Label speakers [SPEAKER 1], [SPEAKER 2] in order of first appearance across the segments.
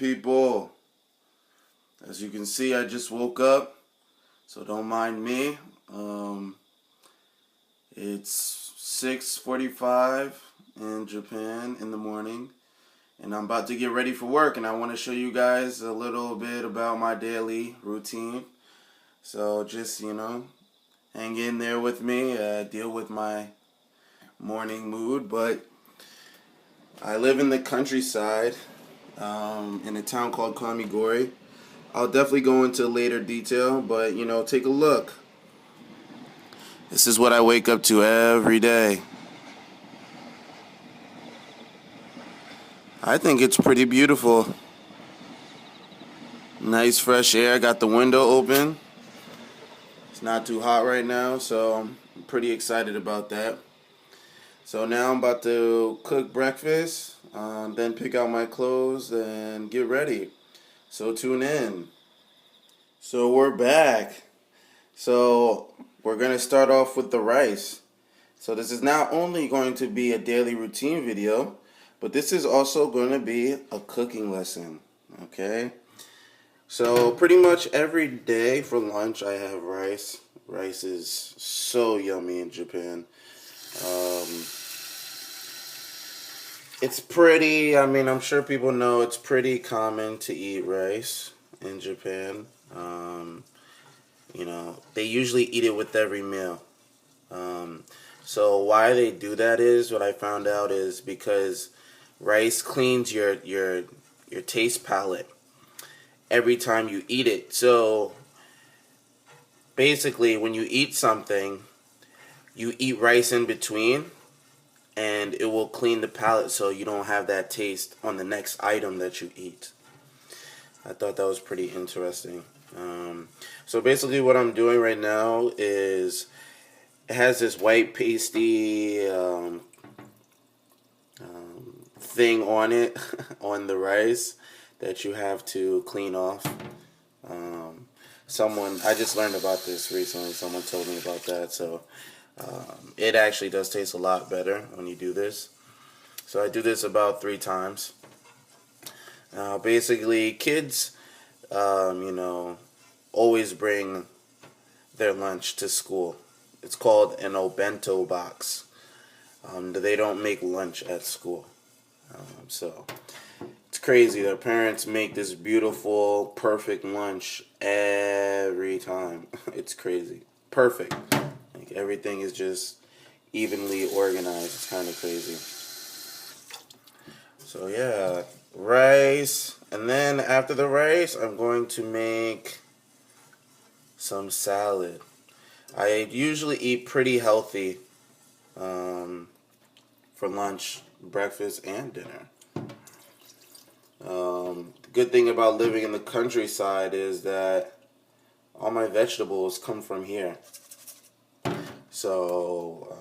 [SPEAKER 1] people. As you can see, I just woke up, so don't mind me. It's 6:45 in Japan in the morning, and I'm about to get ready for work, and I want to show you guys a little bit about my daily routine. So just, hang in there with me, deal with my morning mood. But I live in the countryside, in a town called Kamigori. I'll definitely go into later detail, but take a look. This is what I wake up to every day. I think it's pretty beautiful. Nice fresh air. Got the window open. It's not too hot right now, so I'm pretty excited about that. So now I'm about to cook breakfast, then pick out my clothes and get ready. So tune in. So we're back. So we're going to start off with the rice. So this is not only going to be a daily routine video, but this is also going to be a cooking lesson. Okay? So pretty much every day for lunch I have rice. Rice is so yummy in Japan. It's pretty, I'm sure people know it's pretty common to eat rice in Japan. They usually eat it with every meal. So why they do that is, what I found out is because rice cleans your taste palate every time you eat it. So basically, when you eat something, you eat rice in between, and it will clean the palate so you don't have that taste on the next item that you eat. I thought that was pretty interesting. So basically what I'm doing right now is, it has this white pasty thing on it, on the rice, that you have to clean off. I just learned about this recently. Someone told me about that. So it actually does taste a lot better when you do this. So I do this about 3 times. Basically, kids, always bring their lunch to school. It's called an obento box. They don't make lunch at school. So it's crazy. Their parents make this beautiful, perfect lunch every time. It's crazy. Perfect. Like, everything is just evenly organized. It's kind of crazy. So yeah, rice. And then after the rice, I'm going to make some salad. I usually eat pretty healthy for lunch, breakfast, and dinner. The good thing about living in the countryside is that all my vegetables come from here. So,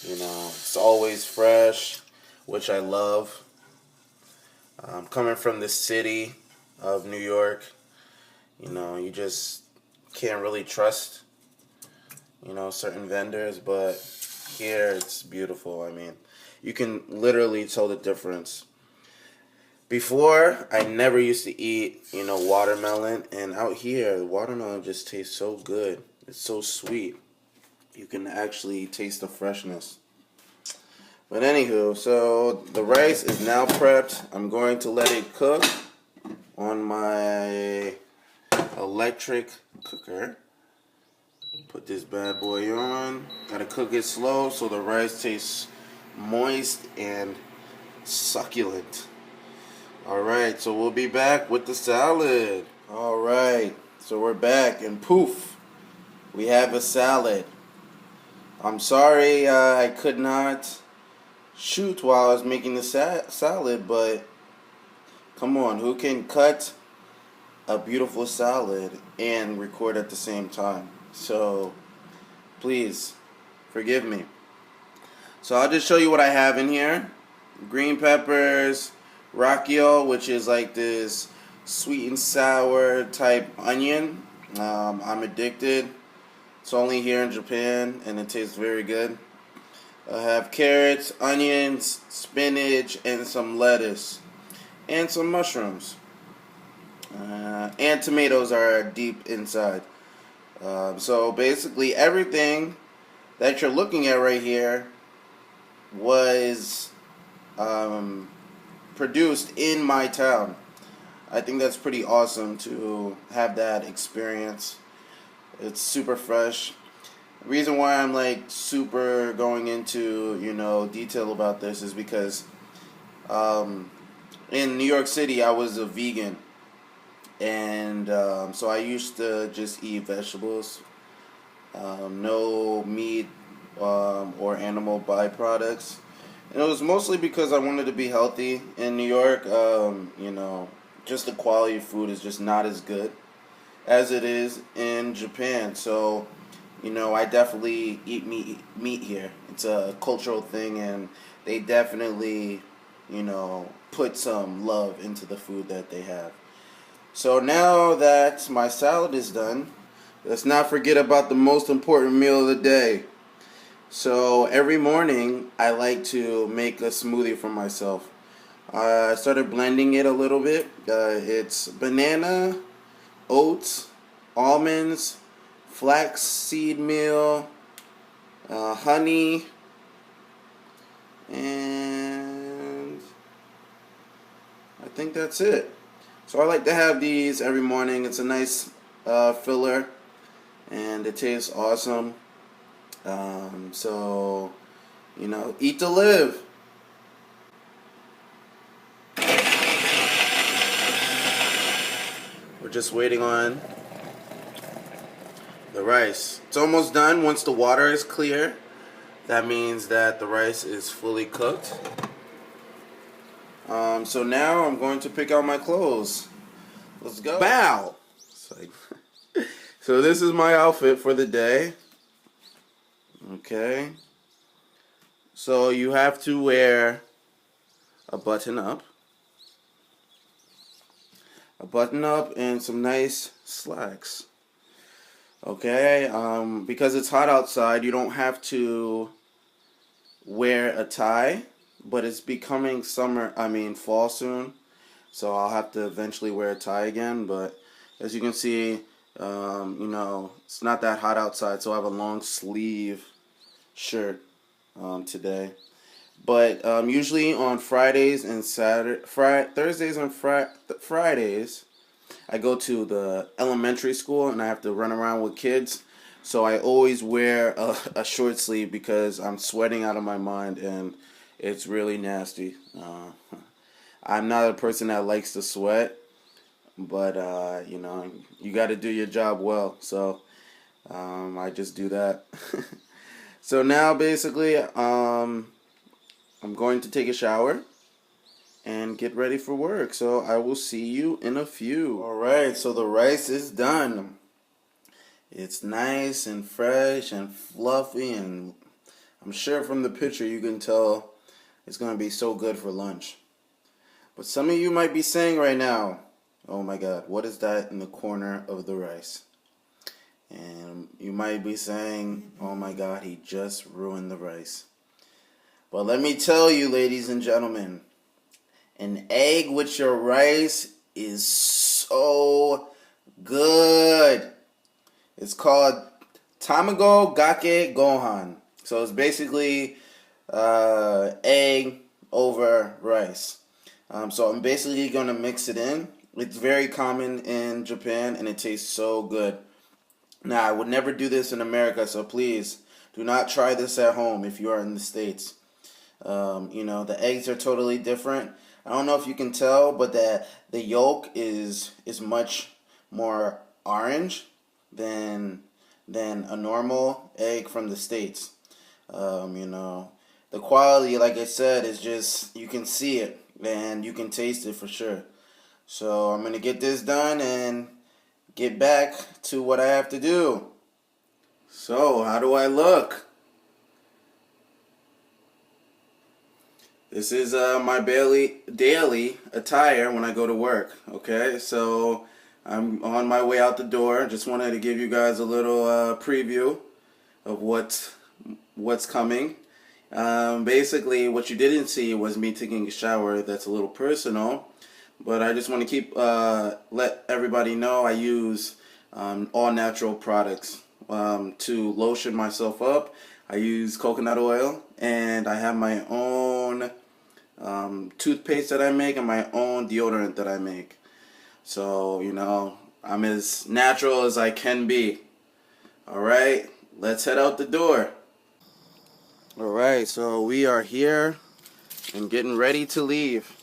[SPEAKER 1] it's always fresh, which I love. Coming from the city of New York, you just can't really trust, certain vendors, but here it's beautiful. You can literally tell the difference. Before, I never used to eat, watermelon, and out here, the watermelon just tastes so good. It's so sweet. You can actually taste the freshness. But anywho, so the rice is now prepped. I'm going to let it cook on my electric cooker. Put this bad boy on. Gotta cook it slow so the rice tastes moist and succulent. Alright, so we'll be back with the salad. Alright, so we're back, and poof, we have a salad. I'm sorry I could not shoot while I was making the salad, but come on, who can cut a beautiful salad and record at the same time? So please forgive me. So I'll just show you what I have in here. Green peppers, rakkyo, which is like this sweet and sour type onion. I'm addicted. It's only here in Japan, and it tastes very good. I have carrots, onions, spinach, and some lettuce. and some mushrooms. And tomatoes are deep inside. So basically, everything that you're looking at right here was um, produced in my town. I think that's pretty awesome to have that experience. It's super fresh. The reason why I'm like super going into detail about this is because um, in New York City I was a vegan, and so I used to just eat vegetables, no meat or animal byproducts. And it was mostly because I wanted to be healthy. In New York, just the quality of food is just not as good as it is in Japan. So, I definitely eat meat here. It's a cultural thing, and they definitely, put some love into the food that they have. So now that my salad is done, let's not forget about the most important meal of the day. So every morning I like to make a smoothie for myself. I started blending it a little bit. It's banana, oats, almonds, flaxseed meal, honey, and I think that's it. So I like to have these every morning. It's a nice filler, and it tastes awesome. So, eat to live. We're just waiting on the rice. It's almost done. Once the water is clear, that means that the rice is fully cooked. So now I'm going to pick out my clothes. Let's go. Bow! So this is my outfit for the day. Okay. So you have to wear a button up. And some nice slacks. Okay, because it's hot outside, you don't have to wear a tie, but it's becoming fall soon, so I'll have to eventually wear a tie again. But as you can see, it's not that hot outside, so I have a long sleeve shirt today. But usually on Fridays and Thursdays and Fridays, I go to the elementary school and I have to run around with kids. So I always wear a short sleeve because I'm sweating out of my mind and it's really nasty. I'm not a person that likes to sweat, but you got to do your job well. So I just do that. So now basically, I'm going to take a shower and get ready for work. So I will see you in a few. Alright, so the rice is done. It's nice and fresh and fluffy, and I'm sure from the picture you can tell it's going to be so good for lunch. But some of you might be saying right now, oh my god, what is that in the corner of the rice? And you might be saying, oh my god, he just ruined the rice. But let me tell you, ladies and gentlemen, an egg with your rice is so good. It's called Tamago Gake Gohan. So it's basically egg over rice. So I'm basically going to mix it in. It's very common in Japan and it tastes so good. Now, I would never do this in America, so please do not try this at home if you are in the States. The eggs are totally different. I don't know if you can tell, but the yolk is much more orange than a normal egg from the States. The quality, like I said, is just, you can see it and you can taste it for sure. So I'm going to get this done and get back to what I have to do. So, how do I look? This is my daily attire when I go to work, okay? So, I'm on my way out the door. Just wanted to give you guys a little preview of what's coming. Basically, what you didn't see was me taking a shower. That's a little personal. But I just want to keep let everybody know I use all natural products to lotion myself up. I use coconut oil, and I have my own toothpaste that I make and my own deodorant that I make. So, you know, I'm as natural as I can be. Alright, let's head out the door. Alright, so we are here and getting ready to leave.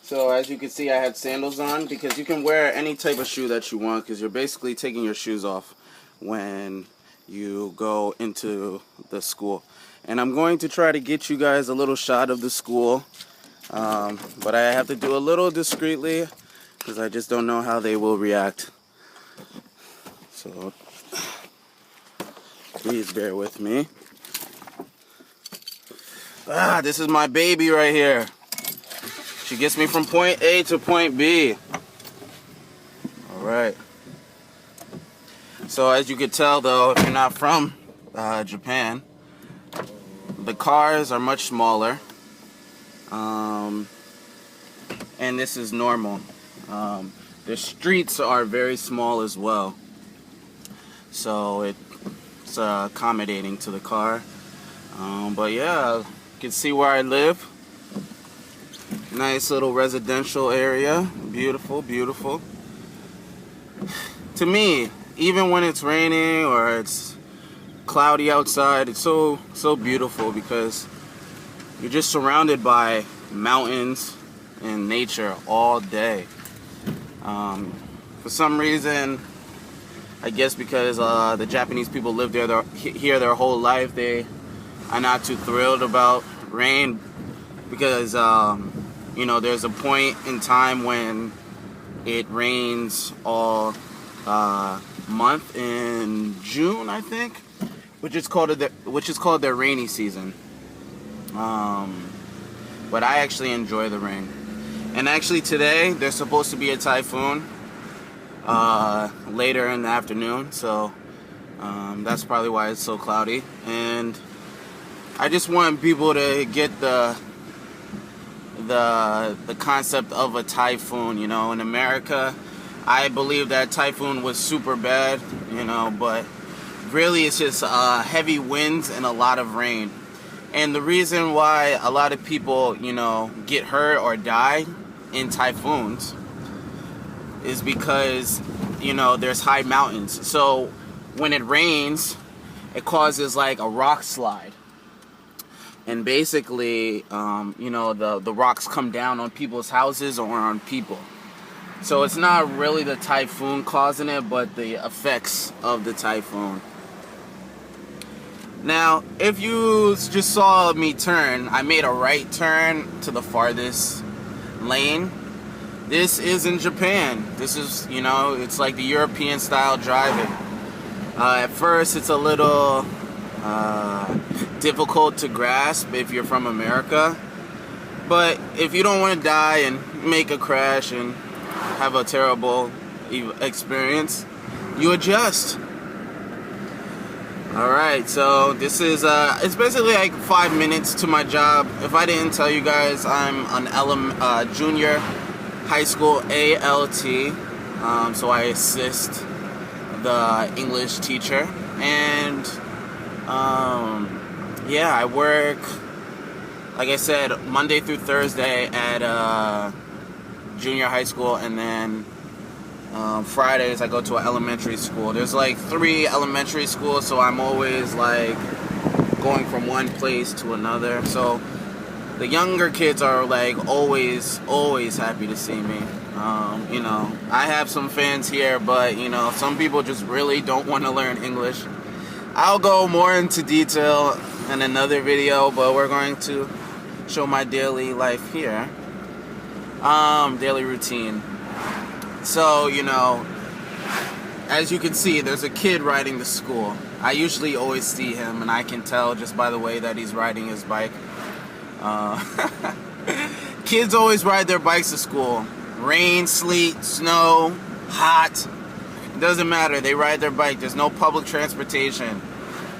[SPEAKER 1] So as you can see, I had sandals on because you can wear any type of shoe that you want because you're basically taking your shoes off when you go into the school. And I'm going to try to get you guys a little shot of the school, but I have to do a little discreetly because I just don't know how they will react. So please bear with me. This is my baby right here. She gets me from point A to point B. Alright. So as you can tell though, if you're not from Japan, the cars are much smaller. And this is normal. The streets are very small as well. So it's accommodating to the car. But yeah, you can see where I live. Nice little residential area. Beautiful, beautiful. To me, even when it's raining or it's cloudy outside, it's so beautiful because you're just surrounded by mountains and nature all day. For some reason, I guess because the Japanese people live here their whole life, they are not too thrilled about rain because you know, there's a point in time when it rains all month in June, I think, which is called their rainy season. But I actually enjoy the rain. And actually today there's supposed to be a typhoon later in the afternoon, so that's probably why it's so cloudy. And I just want people to get the concept of a typhoon. You know, in America, I believe that typhoon was super bad, you know, but really it's just heavy winds and a lot of rain. And the reason why a lot of people, you know, get hurt or die in typhoons is because, you know, there's high mountains. So when it rains, it causes like a rock slide. And basically, you know, the rocks come down on people's houses or on people. So it's not really the typhoon causing it, but the effects of the typhoon. Now, if you just saw me turn, I made a right turn to the farthest lane. This is in Japan. This is, you know, it's like the European style driving. At first, it's a little difficult to grasp if you're from America, but if you don't want to die and make a crash and have a terrible experience, you adjust. Alright, so this is it's basically like 5 minutes to my job. If I didn't tell you guys, I'm an junior high school ALT, so I assist the English teacher. And yeah, I work, like I said, Monday through Thursday at junior high school, and then Fridays I go to an elementary school. There's like 3 elementary schools, so I'm always like going from one place to another. So the younger kids are like always happy to see me. You know, I have some fans here, but you know, some people just really don't want to learn English. I'll go more into detail in another video, but we're going to show my daily life here. Daily routine. So, you know, as you can see, there's a kid riding to school. I usually always see him, and I can tell just by the way that he's riding his bike. Kids always ride their bikes to school. Rain, sleet, snow, hot. It doesn't matter. They ride their bike. There's no public transportation.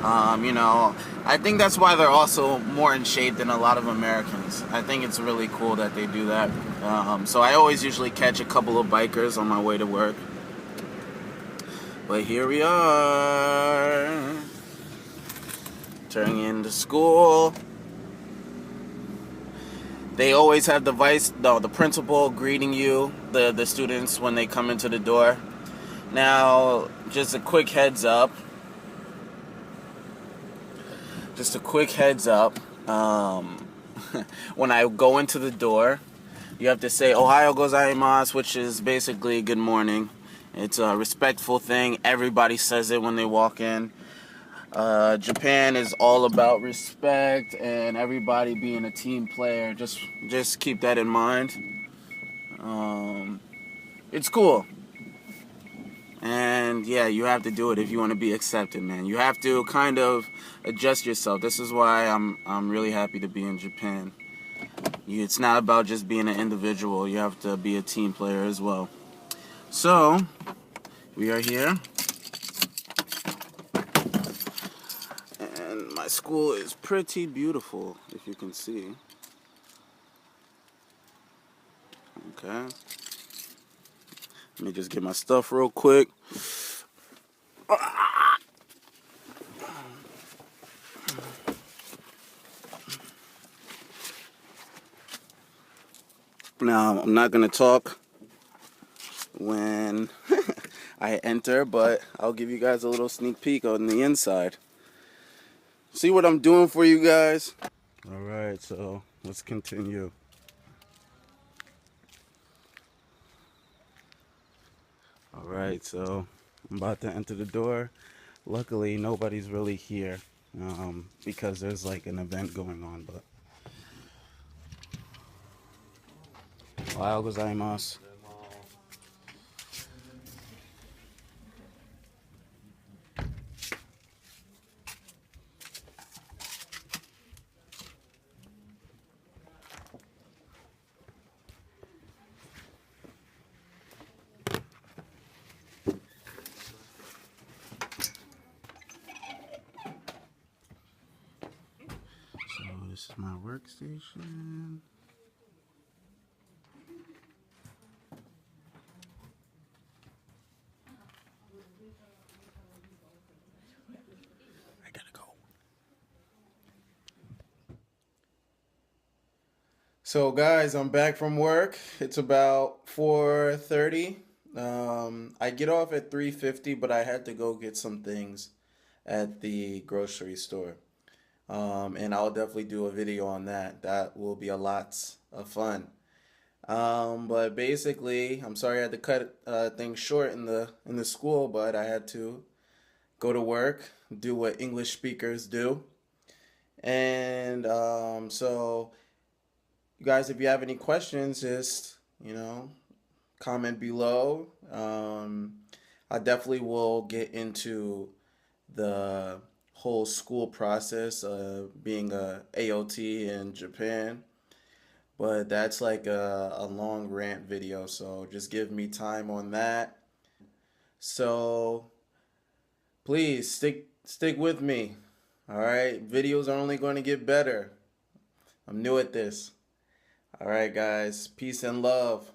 [SPEAKER 1] I think that's why they're also more in shape than a lot of Americans. I think it's really cool that they do that. So I always usually catch a couple of bikers on my way to work. But here we are, turning into school. They always have the principal greeting you, the students, when they come into the door. Now, just a quick heads up. When I go into the door, you have to say Ohayo gozaimasu, which is basically good morning. It's a respectful thing. Everybody says it when they walk in. Japan is all about respect and everybody being a team player. Just keep that in mind. It's cool. And yeah, you have to do it if you want to be accepted, man. You have to kind of adjust yourself. This is why I'm really happy to be in Japan. It's not about just being an individual. You have to be a team player as well. So, we are here. And my school is pretty beautiful, if you can see. Okay. Let me just get my stuff real quick. Now, I'm not going to talk when I enter, but I'll give you guys a little sneak peek on the inside. See what I'm doing for you guys? Alright, so let's continue. Alright, so I'm about to enter the door. Luckily, nobody's really here because there's like an event going on, but Ohayo gozaimasu. So this is my workstation. I gotta go. So guys, I'm back from work. It's about 4:30. I get off at 3:50, but I had to go get some things at the grocery store. And I'll definitely do a video on that. That will be a lot of fun. But basically, I'm sorry I had to cut things short in the school, but I had to go to work, do what English speakers do. And so, you guys, if you have any questions, just comment below. I definitely will get into the whole school process of being a AOT in Japan. But that's like a long rant video, so just give me time on that. So please stick with me. All right, videos are only going to get better. I'm new at this. All right, guys, peace and love.